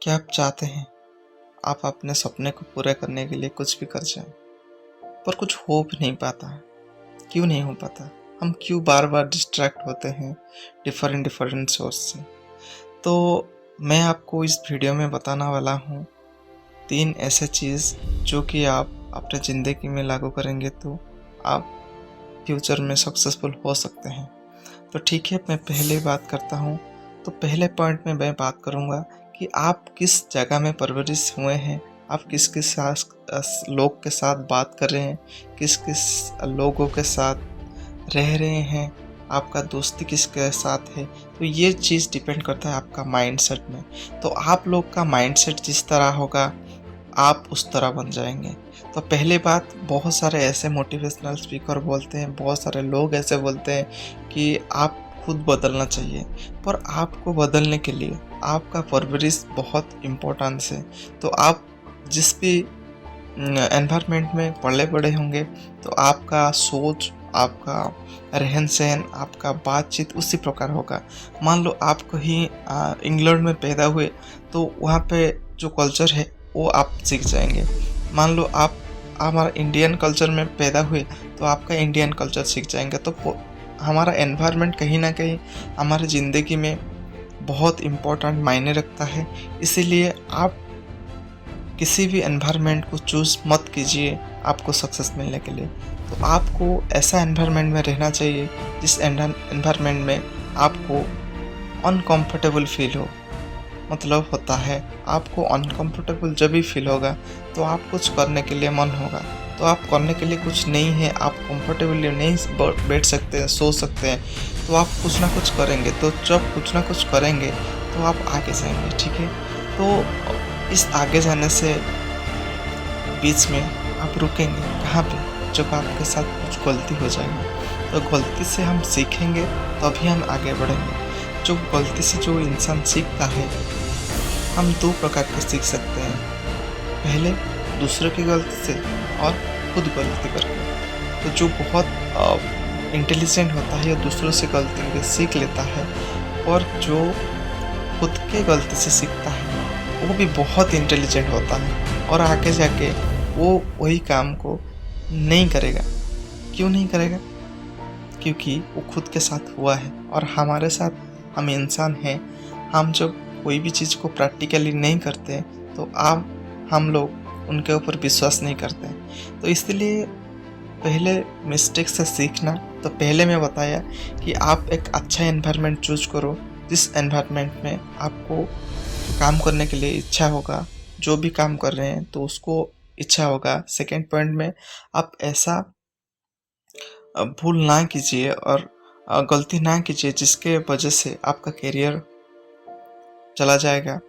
क्या आप चाहते हैं आप अपने सपने को पूरा करने के लिए कुछ भी कर जाएं, पर कुछ हो भी नहीं पाता है? क्यों नहीं हो पाता? हम क्यों बार बार डिस्ट्रैक्ट होते हैं डिफरेंट डिफरेंट सोर्स से? तो मैं आपको इस वीडियो में बताने वाला हूँ 3 ऐसे चीज़ जो कि आप अपने ज़िंदगी में लागू करेंगे तो आप फ्यूचर में सक्सेसफुल हो सकते हैं। तो ठीक है, मैं पहले बात करता हूँ। तो पहले पॉइंट में मैं बात करूँगा कि आप किस जगह में परवरिश हुए हैं, आप किस किस लोग के साथ बात कर रहे हैं, किस किस लोगों के साथ रह रहे हैं, आपका दोस्ती किसके साथ है। तो ये चीज़ डिपेंड करता है आपका माइंडसेट में। तो आप लोग का माइंडसेट जिस तरह होगा आप उस तरह बन जाएंगे। तो पहली बात, बहुत सारे ऐसे मोटिवेशनल स्पीकर बोलते हैं, बहुत सारे लोग ऐसे बोलते हैं कि आप खुद बदलना चाहिए, पर आपको बदलने के लिए आपका परवरिश बहुत इम्पोर्टेंस है। तो आप जिस भी एनवायरनमेंट में पले बड़े होंगे तो आपका सोच, आपका रहन सहन, आपका बातचीत उसी प्रकार होगा। मान लो आप कहीं इंग्लैंड में पैदा हुए तो वहाँ पे जो कल्चर है वो आप सीख जाएंगे। मान लो आप हमारा इंडियन कल्चर में पैदा हुए तो आपका इंडियन कल्चर सीख जाएंगे। तो हमारा एनवायरनमेंट कहीं ना कहीं हमारी ज़िंदगी में बहुत इम्पोर्टेंट मायने रखता है। इसीलिए आप किसी भी एनवायरनमेंट को चूज़ मत कीजिए आपको सक्सेस मिलने के लिए। तो आपको ऐसा एनवायरनमेंट में रहना चाहिए जिस एनवायरनमेंट में आपको अनकंफर्टेबल फील हो। मतलब होता है आपको अनकंफर्टेबल जब भी फील होगा तो आप कुछ करने के लिए मन होगा। तो आप करने के लिए कुछ नहीं है, आप कंफर्टेबली नहीं बैठ सकते हैं, सो सकते हैं, तो आप कुछ ना कुछ करेंगे। तो जब कुछ ना कुछ करेंगे तो आप आगे जाएंगे। ठीक है, तो इस आगे जाने से बीच में आप रुकेंगे कहाँ पे? जब आपके साथ कुछ गलती हो जाएगी। तो गलती से हम सीखेंगे तभी हम आगे बढ़ेंगे। जो गलती से जो इंसान सीखता है, हम 2 प्रकार के सीख सकते हैं। पहले दूसरे की गलती से और खुद गलती करके। तो जो बहुत इंटेलिजेंट होता है वो दूसरों से गलती से सीख लेता है, और जो खुद के गलती से सीखता है वो भी बहुत इंटेलिजेंट होता है, और आगे जाके वो वही काम को नहीं करेगा। क्यों नहीं करेगा? क्योंकि वो खुद के साथ हुआ है। और हमारे साथ, हम इंसान हैं, हम जब कोई भी चीज़ को प्रैक्टिकली नहीं करते तो हम लोग उनके ऊपर विश्वास नहीं करते। तो इसलिए पहले मिस्टेक से सीखना। तो पहले मैं बताया कि आप एक अच्छा एनवायरनमेंट चूज करो जिस एनवायरनमेंट में आपको काम करने के लिए इच्छा होगा। जो भी काम कर रहे हैं तो उसको इच्छा होगा। सेकेंड पॉइंट में, आप ऐसा भूल ना कीजिए और गलती ना कीजिए जिसके वजह से आपका करियर चला जाएगा,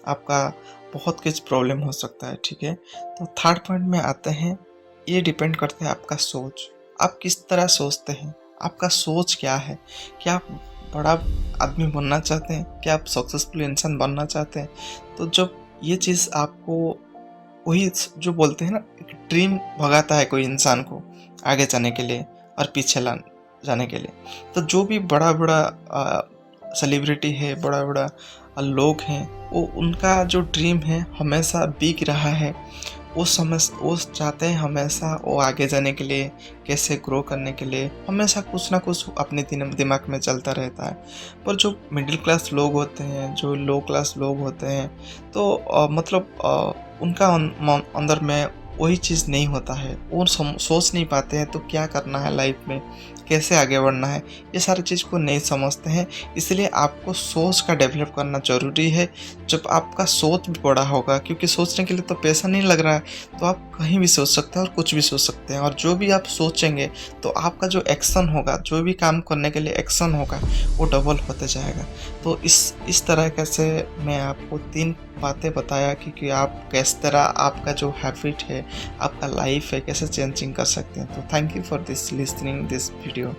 आपका बहुत कुछ प्रॉब्लम हो सकता है। ठीक है, तो थर्ड पॉइंट में आते हैं। ये डिपेंड करता है आपका सोच, आप किस तरह सोचते हैं, आपका सोच क्या है। क्या आप बड़ा आदमी बनना चाहते हैं? क्या आप सक्सेसफुल इंसान बनना चाहते हैं? तो जब ये चीज़ आपको, वही जो बोलते हैं ना, एक ड्रीम भगाता है कोई इंसान को आगे जाने के लिए और पीछे जाने के लिए। तो जो भी बड़ा बड़ा सेलिब्रिटी है, बड़ा बड़ा लोग हैं, वो उनका जो ड्रीम है हमेशा बिक रहा है। वो चाहते हैं हमेशा वो आगे जाने के लिए, कैसे ग्रो करने के लिए हमेशा कुछ ना कुछ अपने दिमाग में चलता रहता है। पर जो मिडिल क्लास लोग होते हैं, जो लो क्लास लोग होते हैं, तो उनका अंदर में वही चीज़ नहीं होता है। वो सोच नहीं पाते हैं तो क्या करना है लाइफ में, कैसे आगे बढ़ना है, ये सारी चीज़ को नहीं समझते हैं। इसलिए आपको सोच का डेवलप करना ज़रूरी है। जब आपका सोच भी बड़ा होगा, क्योंकि सोचने के लिए तो पैसा नहीं लग रहा है, तो आप कहीं भी सोच सकते हैं और कुछ भी सोच सकते हैं। और जो भी आप सोचेंगे तो आपका जो एक्शन होगा, जो भी काम करने के लिए एक्शन होगा, वो डबल होते जाएगा। तो इस तरह से मैं आपको 3 बातें बताया कि आप किस तरह आपका जो हैबिट है, आपका लाइफ है, कैसे चेंजिंग कर सकते हैं। तो thank you for this listening this video.